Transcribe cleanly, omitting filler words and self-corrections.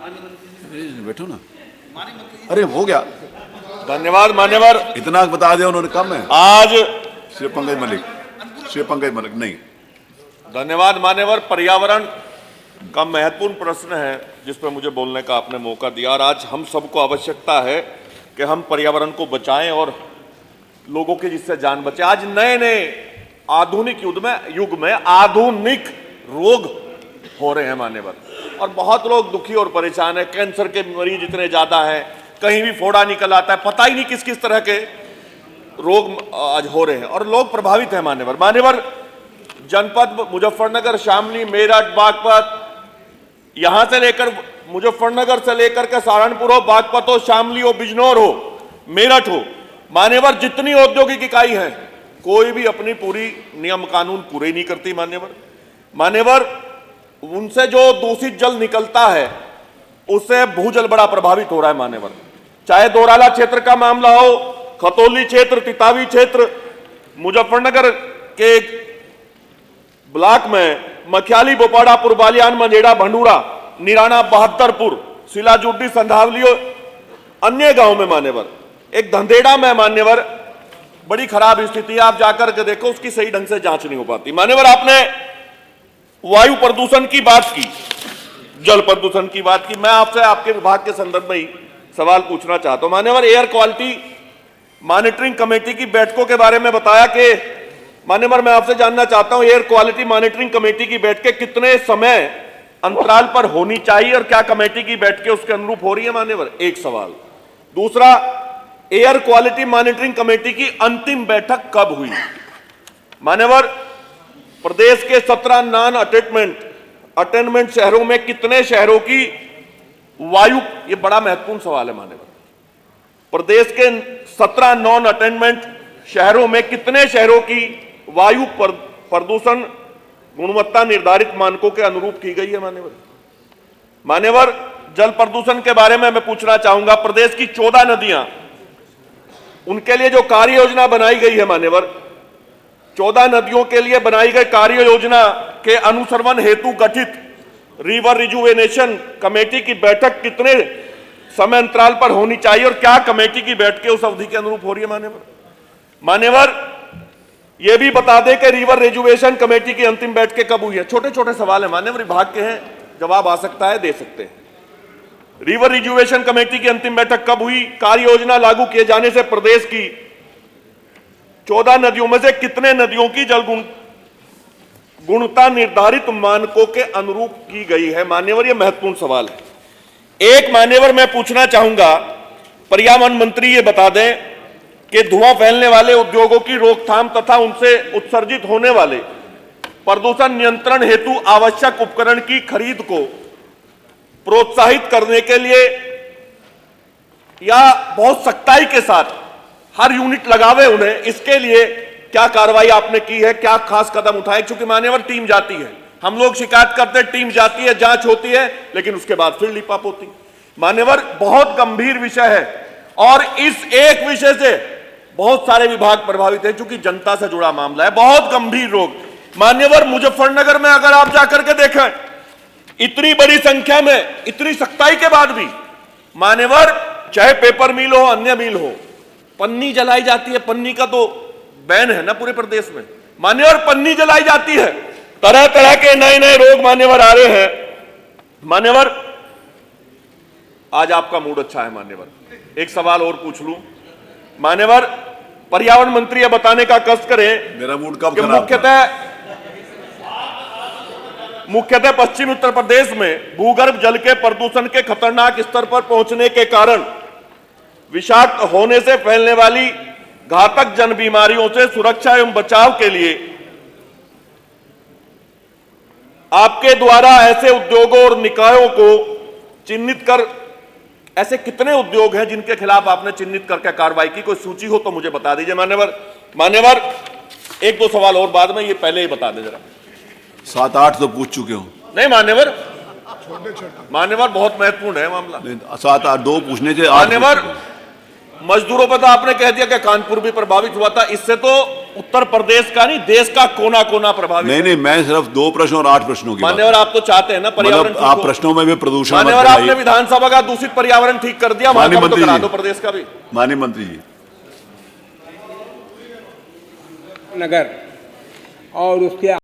बैठो ना। अरे हो गया, धन्यवाद मान्यवर। इतना बता दिया उन्होंने, कम है। आज श्री पंकज मलिक नहीं। धन्यवाद मान्यवर। पर्यावरण का महत्वपूर्ण प्रश्न है जिस पर मुझे बोलने का आपने मौका दिया, और आज हम सबको आवश्यकता है कि हम पर्यावरण को बचाएं और लोगों की जिससे जान बचे। आज नए नए आधुनिक युग में आधुनिक रोग हो रहे हैं मान्यवर, और बहुत लोग दुखी और परेशान है। कैंसर के मरीज इतने ज्यादा हैं, कहीं भी फोड़ा निकल आता है, पता ही नहीं किस किस तरह के रोग आज हो रहे हैं और लोग प्रभावित हैं मान्यवर। जनपद मुजफ्फरनगर, शामली, मेरठ, बागपत, यहां से लेकर मुजफ्फरनगर से लेकर के सहारनपुर हो, बागपत हो, शामली हो, बिजनौर हो, मेरठ हो मान्यवर, जितनी औद्योगिक इकाई है कोई भी अपनी पूरी नियम कानून पूरे नहीं करती मान्यवर। उनसे जो दूषित जल निकलता है उससे भूजल बड़ा प्रभावित हो रहा है मान्यवर। चाहे दोराला क्षेत्र का मामला हो, खतौली क्षेत्र, तितावी क्षेत्र, मुजफ्फरनगर के ब्लॉक में मखियाली, बोपाड़ापुर, बालियान, मंझेड़ा, भंडूरा, निराना, बहत्तरपुर, सिलाजुड्डी, संधावली, अन्य गांव में मान्यवर, एक धंधेड़ा में मान्यवर बड़ी खराब स्थिति है। आप जाकर के देखो, उसकी सही ढंग से जांच नहीं हो पाती मान्यवर। आपने वायु प्रदूषण की बात की, जल प्रदूषण की बात की, मैं आपसे आपके विभाग के संदर्भ में ही सवाल पूछना चाहता हूं मान्यवर। एयर क्वालिटी मॉनिटरिंग कमेटी की बैठकों के बारे में बताया कि मान्यवर, मैं आपसे जानना चाहता हूं एयर क्वालिटी मॉनिटरिंग कमेटी की बैठकें कितने समय अंतराल पर होनी चाहिए और क्या कमेटी की बैठकें उसके अनुरूप हो रही है मान्यवर? एक सवाल। दूसरा, एयर क्वालिटी मॉनिटरिंग कमेटी की अंतिम बैठक कब हुई मान्यवर? प्रदेश के 17 नॉन अटेनमेंट शहरों में कितने शहरों की वायु, ये बड़ा महत्वपूर्ण सवाल है मान्यवर, प्रदेश के 17 नॉन अटेनमेंट शहरों में कितने शहरों की वायु प्रदूषण गुणवत्ता निर्धारित मानकों के अनुरूप की गई है मान्यवर। जल प्रदूषण के बारे में मैं पूछना चाहूंगा, प्रदेश की 14 नदियां, उनके लिए जो कार्य योजना बनाई गई है मान्यवर, 14 नदियों के लिए बनाई गई कार्य योजना के अनुसरण हेतु गठित रिवर रिजुवेनेशन कमेटी की बैठक कितने समय अंतराल पर होनी चाहिए और क्या कमेटी की बैठकें उस अवधि के अनुरूप हो रही है मान्यवर? यह भी बता दें कि रिवर रिजुवेशन कमेटी की अंतिम बैठकें कब हुई है? छोटे छोटे सवाल है मान्यवर, विभाग के हैं, जवाब आ सकता है, दे सकते हैं। रिवर रिजुवेशन कमेटी की अंतिम बैठक कब हुई? कार्य योजना लागू किए जाने से प्रदेश की 14 नदियों में से कितने नदियों की जल गुणवत्ता निर्धारित मानकों के अनुरूप की गई है मान्यवर? यह महत्वपूर्ण सवाल है। एक मान्यवर मैं पूछना चाहूंगा, पर्यावरण मंत्री ये बता दें कि धुआं फैलने वाले उद्योगों की रोकथाम तथा उनसे उत्सर्जित होने वाले प्रदूषण नियंत्रण हेतु आवश्यक उपकरण की खरीद को प्रोत्साहित करने के लिए या बहुत सख्ताई के साथ हर यूनिट लगावे उन्हें, इसके लिए क्या कार्रवाई आपने की है, क्या खास कदम उठाए? क्योंकि मान्यवर टीम जाती है, हम लोग शिकायत करते हैं, टीम जाती है, जांच होती है, लेकिन उसके बाद फिर लिपाप होती मान्यवर। बहुत गंभीर विषय है और इस एक विषय से बहुत सारे विभाग प्रभावित हैं, क्योंकि जनता से जुड़ा मामला है, बहुत गंभीर रोग मान्यवर। मुजफ्फरनगर में अगर आप जाकर के देखें, इतनी बड़ी संख्या में, इतनी सख्ताई के बाद भी मान्यवर, चाहे पेपर मिल हो, अन्य मिल हो, पन्नी जलाई जाती है। पन्नी का तो बैन है ना पूरे प्रदेश में मान्यवर, पन्नी जलाई जाती है। तरह तरह के नए नए रोग मान्यवर आ रहे हैं मान्यवर। आज आपका मूड अच्छा है मान्यवर, एक सवाल और पूछ लूं मान्यवर, पर्यावरण मंत्री यह बताने का कष्ट करें, मेरा मूड कब खराब मुख्यतः पश्चिमी उत्तर प्रदेश में भूगर्भ जल के प्रदूषण के खतरनाक स्तर पर पहुंचने के कारण विषाक्त होने से फैलने वाली घातक जन बीमारियों से सुरक्षा एवं बचाव के लिए आपके द्वारा ऐसे उद्योगों और निकायों को चिन्हित कर, ऐसे कितने उद्योग हैं जिनके खिलाफ आपने चिन्हित करके कार्रवाई की? कोई सूची हो तो मुझे बता दीजिए मान्यवर। एक दो सवाल और बाद में, ये पहले ही बता दें जरा। 7-8 तो पूछ चुके हो। नहीं मान्यवर, बहुत महत्वपूर्ण है मामला। 7-8 2 पूछने से मान्यवर, मजदूरों पर तो आपने कह दिया कि कानपुर भी प्रभावित हुआ था, इससे तो उत्तर प्रदेश का नहीं, देश का कोना कोना प्रभावित नहीं है। नहीं, मैं सिर्फ 2 प्रश्न और 8 प्रश्नों की बात मान्यवर आप तो चाहते हैं ना पर्यावरण मतलब ठीक आप हो। प्रश्नों में भी प्रदूषण मत मान्यवर आपने फैलाइए। विधानसभा का दूषित पर्यावरण ठीक कर दिया, वहां माननीय का भी तो मंत्री करा जी। दो प्रदेश का भी। माननीय मंत्री जी, नगर और उसके